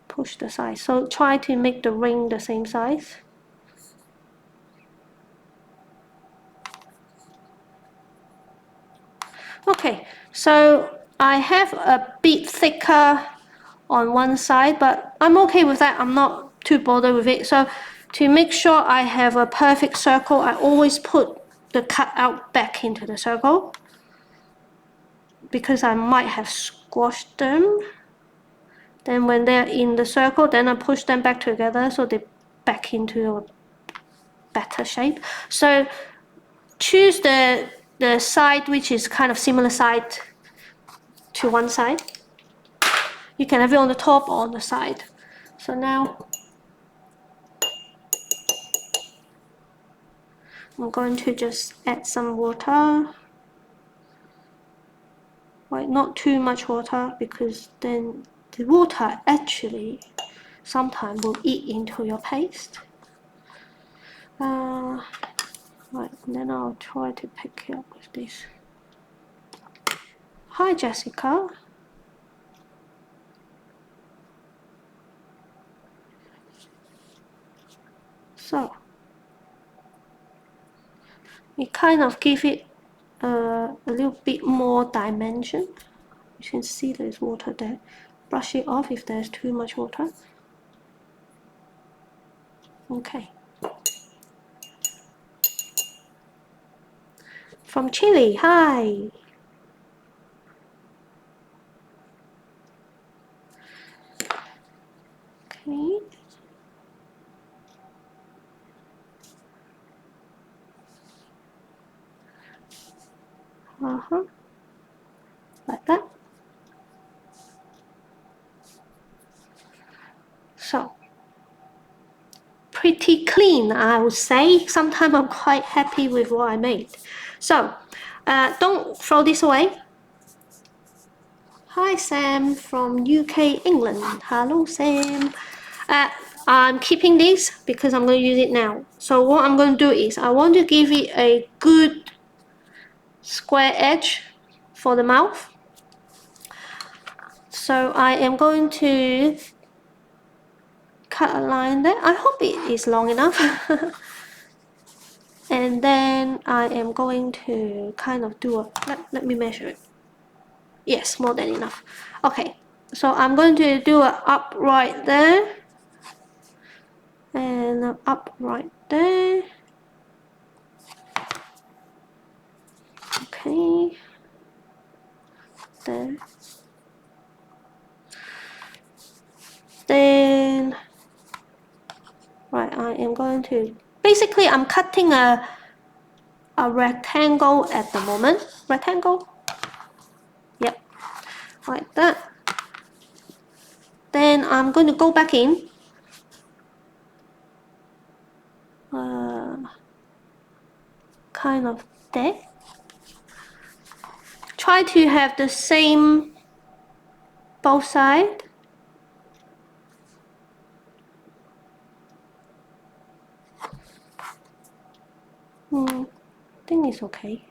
Speaker 1: push the size. So try to make the ring the same size. Okay, so I have a bit thicker on one side, but I'm okay with that. I'm not too bothered with it. So to make sure I have a perfect circle, I always put the cutout back into the circle because I might have squashed them. Then when they're in the circle, then I push them back together so they back into a better shape. So choose the side which is kind of similar side to one side. You can have it on the top or on the side. So now I'm going to just add some water. Right, not too much water because then the water actually sometimes will eat into your paste. Right, and then I'll try to pick it up with this. Hi Jessica. So it kind of give it a little bit more dimension. You can see there's water there. Brush it off if there's too much water. Okay. From Chile, hi. Okay. Like that. So pretty clean, I would say. Sometimes I'm quite happy with what I made. So don't throw this away. Hi Sam from UK, England. Hello Sam. I'm keeping this because I'm going to use it now. So what I'm going to do is I want to give it a good square edge for the mouth. So I am going to cut a line there. I hope it is long enough. And then I am going to kind of do a, let me measure it. Yes, more than enough. Okay, so I'm going to do a up right there. And up right there. Okay. There. Then, right, I am going to, basically I'm cutting a rectangle at the moment. Rectangle? Yep, like that. Then I'm going to go back in. Kind of there. Try to have the same both sides. I think it's okay.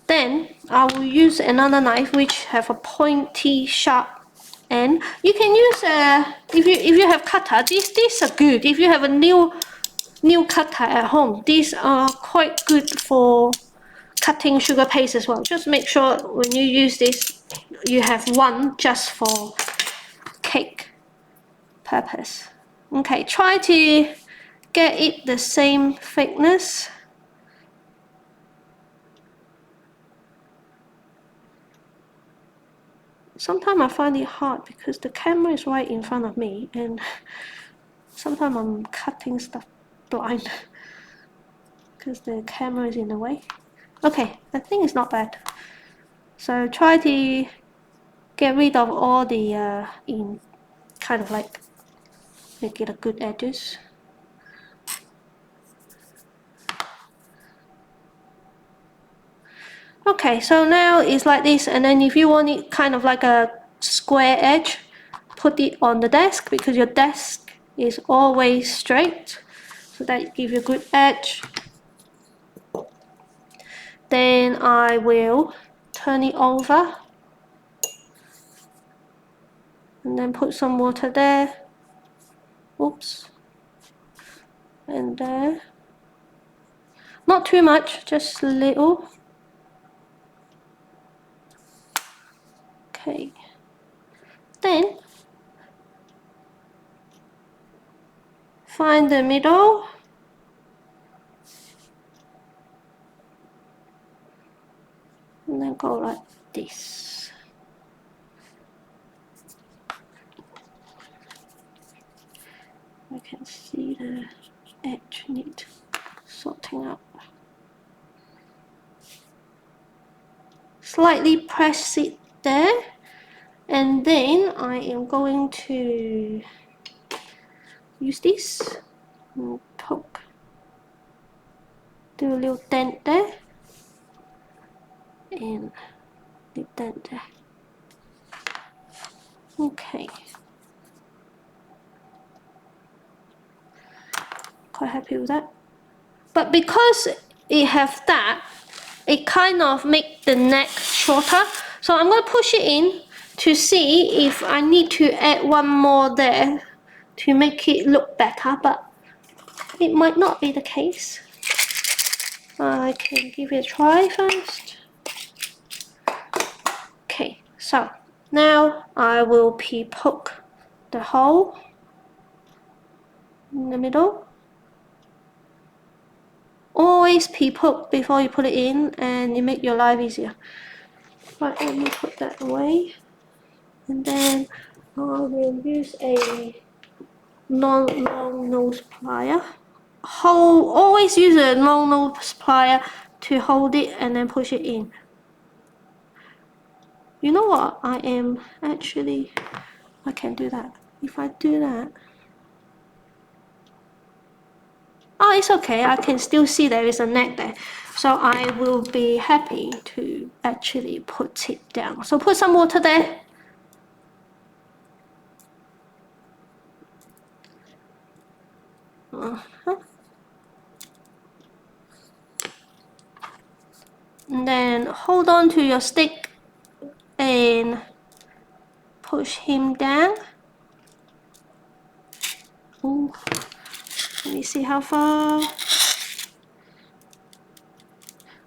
Speaker 1: Then I will use another knife which have a pointy sharp end. You can use if you have cutter. These are good. If you have a new cutter at home, these are quite good for cutting sugar paste as well. Just make sure when you use this, you have one just for cake purpose. Okay, try to get it the same thickness. Sometimes I find it hard because the camera is right in front of me and sometimes I'm cutting stuff blind because the camera is in the way. Okay, I think it's not bad. So try to get rid of all the in kind of like make it a good edges. Okay, so now it's like this, and then if you want it kind of like a square edge, put it on the desk because your desk is always straight, so that gives you a good edge. Then I will turn it over and then put some water there. Oops. And there. Not too much, just a little. Okay. Then find the middle. And then go like this. I can see the edge need sorting out. Slightly press it there, and then I am going to use this and poke, do a little dent there, and the dent there. Okay, quite happy with that. But because it have that, it kind of make the neck shorter. So I'm going to push it in to see if I need to add one more there to make it look better, but it might not be the case. I can give it a try first. Okay, so now I will poke the hole in the middle. Always poke before you put it in, and it make your life easier. Right, let me put that away. And then I will use a long nose plier. Always use a long nose plier to hold it and then push it in. You know what? I can do that. If I do that, oh, it's okay. I can still see there is a neck there. So I will be happy to actually put it down. So put some water there. And then hold on to your stick and push him down. Ooh. Let me see how far.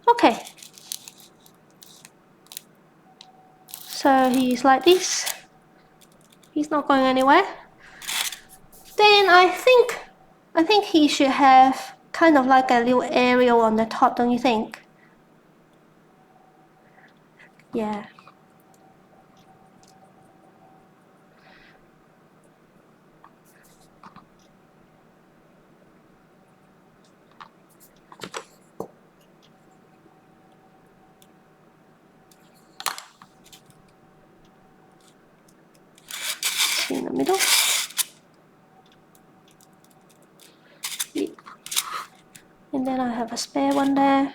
Speaker 1: Okay. So he's like this. He's not going anywhere. Then I think he should have kind of like a little aerial on the top, don't you think? Yeah. In the middle. And then I have a spare one there.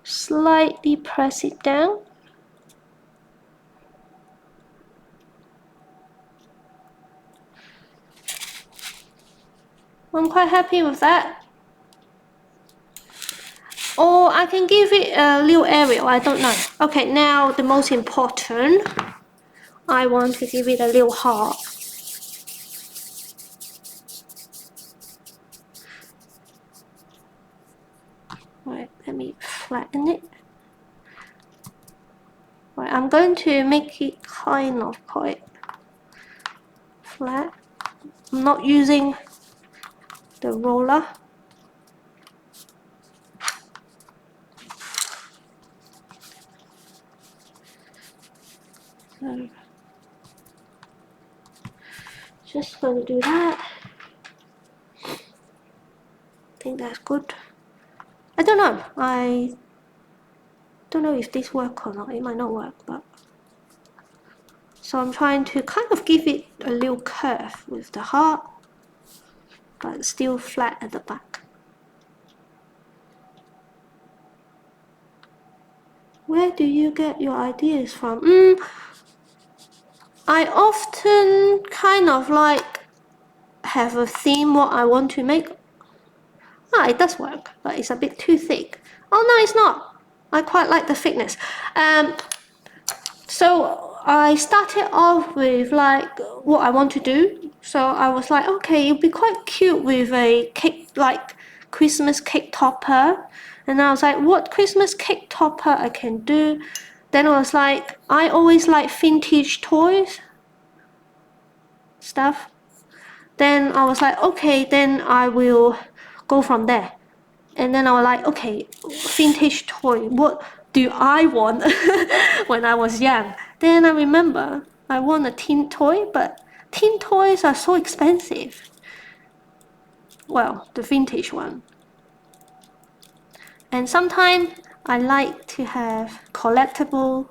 Speaker 1: Slightly press it down. I'm quite happy with that. Or I can give it a little aerial, I don't know. Okay, now the most important. I want to give it a little heart. Right, let me flatten it. Right, I'm going to make it kind of quite flat. I'm not using the roller. Just gonna do that. I think that's good. I don't know. I don't know if this works or not. It might not work, but so I'm trying to kind of give it a little curve with the heart, but still flat at the back. Where do you get your ideas from? I often kind of like have a theme what I want to make. It does work, but it's a bit too thick. Oh no, it's not. I quite like the thickness. So I started off with like what I want to do. So I was like, okay, it'd be quite cute with a cake, like Christmas cake topper. And I was like, what Christmas cake topper I can do? Then I was like, I always like vintage toys stuff. Then I was like, okay, then I will go from there. And then I was like, okay, vintage toy, what do I want when I was young? Then I remember I want a teen toy, but teen toys are so expensive. Well, the vintage one. And sometimes I like to have collectible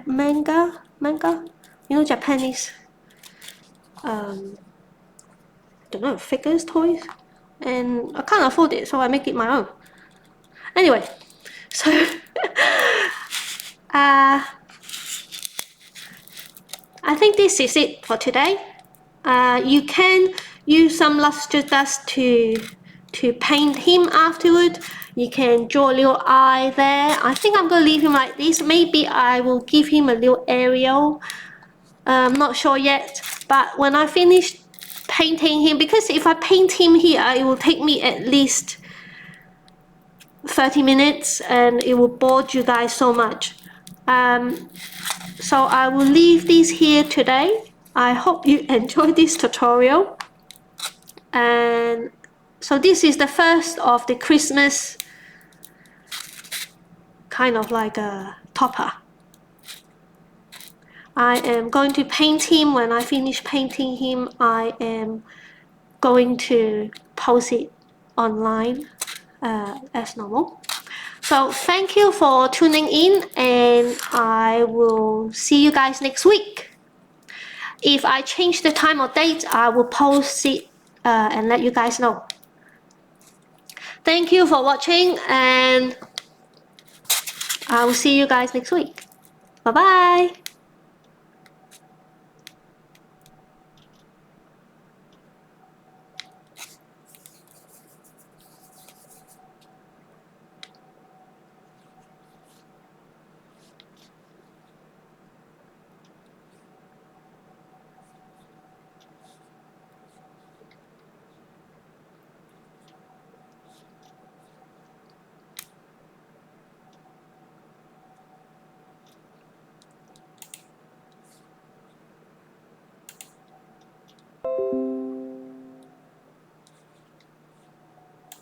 Speaker 1: manga, you know, Japanese, don't know, figures, toys. And I can't afford it, so I make it my own. Anyway, so I think this is it for today. You can use some luster dust to paint him afterward. You can draw a little eye there. I think I'm going to leave him like this. Maybe I will give him a little aerial. I'm not sure yet. But when I finish painting him, because if I paint him here, it will take me at least 30 minutes and it will bore you guys so much. So I will leave this here today. I hope you enjoyed this tutorial. And so this is the first of the Christmas kind of like a topper. I am going to paint him. When I finish painting him, I am going to post it online as normal. So thank you for tuning in, and I will see you guys next week. If I change the time or date, I will post it and let you guys know. Thank you for watching, and I will see you guys next week. Bye bye.